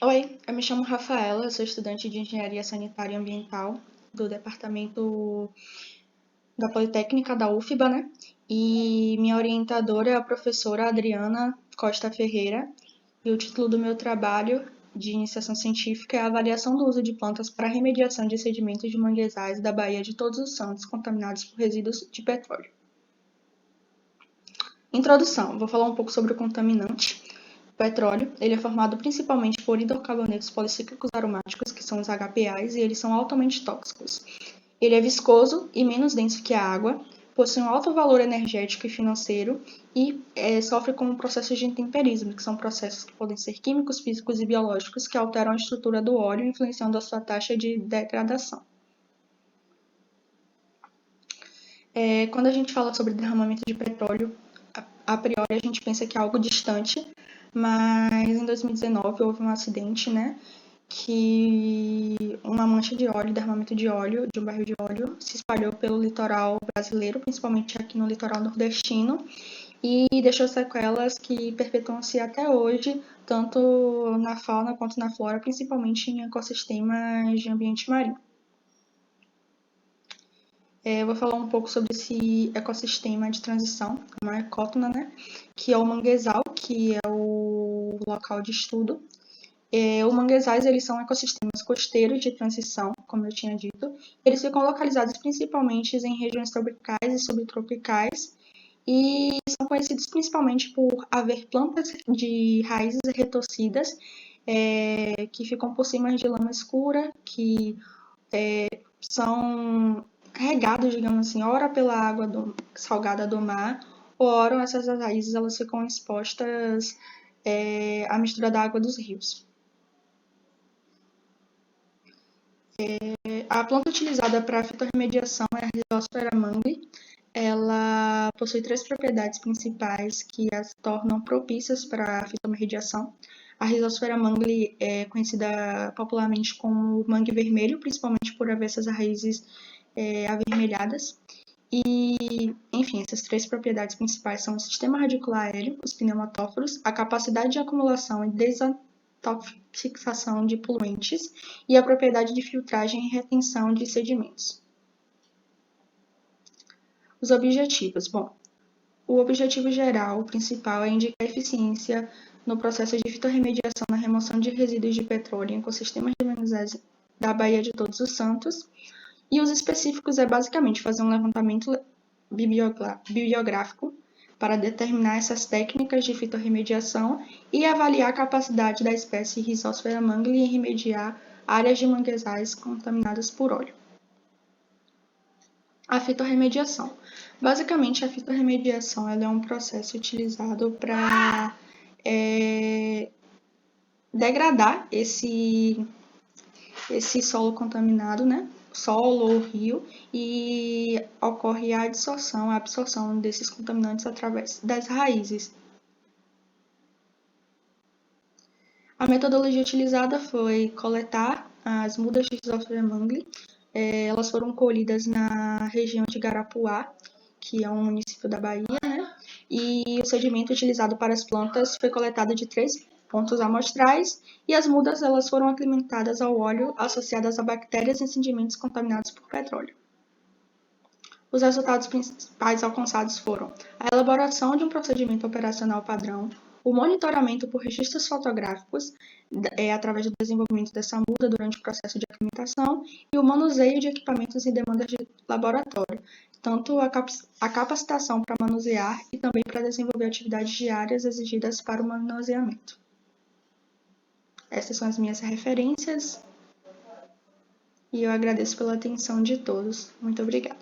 Oi, eu me chamo Rafaela, eu sou estudante de Engenharia Sanitária e Ambiental do departamento da Politécnica da UFBA, né? E minha orientadora é a professora Adriana Costa Ferreira, e o título do meu trabalho de iniciação científica é a avaliação do uso de plantas para remediação de sedimentos de manguezais da Baía de Todos os Santos contaminados por resíduos de petróleo. Introdução, vou falar um pouco sobre o contaminante. O petróleo, ele é formado principalmente por hidrocarbonetos policíclicos aromáticos, que são os HPAs, e eles são altamente tóxicos. Ele é viscoso e menos denso que a água, possui um alto valor energético e financeiro e sofre com processos de intemperismo, que são processos que podem ser químicos, físicos e biológicos que alteram a estrutura do óleo, influenciando a sua taxa de degradação. Quando a gente fala sobre derramamento de petróleo, a priori a gente pensa que é algo distante, mas em 2019 houve um acidente, né, que uma mancha de óleo, derramamento de óleo, de um barril de óleo, se espalhou pelo litoral brasileiro, principalmente aqui no litoral nordestino, e deixou sequelas que perpetuam-se até hoje, tanto na fauna quanto na flora, principalmente em ecossistemas de ambiente marinho. Eu vou falar um pouco sobre esse ecossistema de transição, uma ecótona, né? Que é o manguezal, que é o local de estudo. Os manguezais, eles são ecossistemas costeiros de transição, como eu tinha dito. Eles ficam localizados principalmente em regiões tropicais e subtropicais e são conhecidos principalmente por haver plantas de raízes retorcidas que ficam por cima de lama escura, que são regados, digamos assim, ora pela água salgada do mar, ou ora essas raízes elas ficam expostas à mistura da água dos rios. A planta utilizada para fitorremediação é a Rhizosphaera mangli. Ela possui 3 propriedades principais que as tornam propícias para a fitorremediação. A Rhizosphaera mangli é conhecida popularmente como mangue vermelho, principalmente por haver essas raízes avermelhadas. E, enfim, essas 3 propriedades principais são o sistema radicular aéreo, os pneumatóforos, a capacidade de acumulação e desintoxicação de poluentes e a propriedade de filtragem e retenção de sedimentos. Os objetivos. Bom, o objetivo geral, o principal, é indicar eficiência no processo de fitorremediação na remoção de resíduos de petróleo em ecossistemas de manguezais da Baía de Todos os Santos. E os específicos é basicamente fazer um levantamento bibliográfico para determinar essas técnicas de fitorremediação e avaliar a capacidade da espécie Rhizosphaera mangli em remediar áreas de manguezais contaminadas por óleo. A fitorremediação. Basicamente, a fitorremediação é um processo utilizado para degradar esse solo contaminado, né? Solo ou rio, e ocorre a absorção desses contaminantes através das raízes. A metodologia utilizada foi coletar as mudas de Rhizosphaera mangli. Elas foram colhidas na região de Garapuá, que é um município da Bahia, né? E o sedimento utilizado para as plantas foi coletado de 3 pontos amostrais e as mudas elas foram aclimatadas ao óleo associadas a bactérias em sedimentos contaminados por petróleo. Os resultados principais alcançados foram a elaboração de um procedimento operacional padrão, o monitoramento por registros fotográficos através do desenvolvimento dessa muda durante o processo de aclimatação e o manuseio de equipamentos e demandas de laboratório, tanto a capacitação para manusear e também para desenvolver atividades diárias exigidas para o manuseamento. Essas são as minhas referências e eu agradeço pela atenção de todos. Muito obrigada.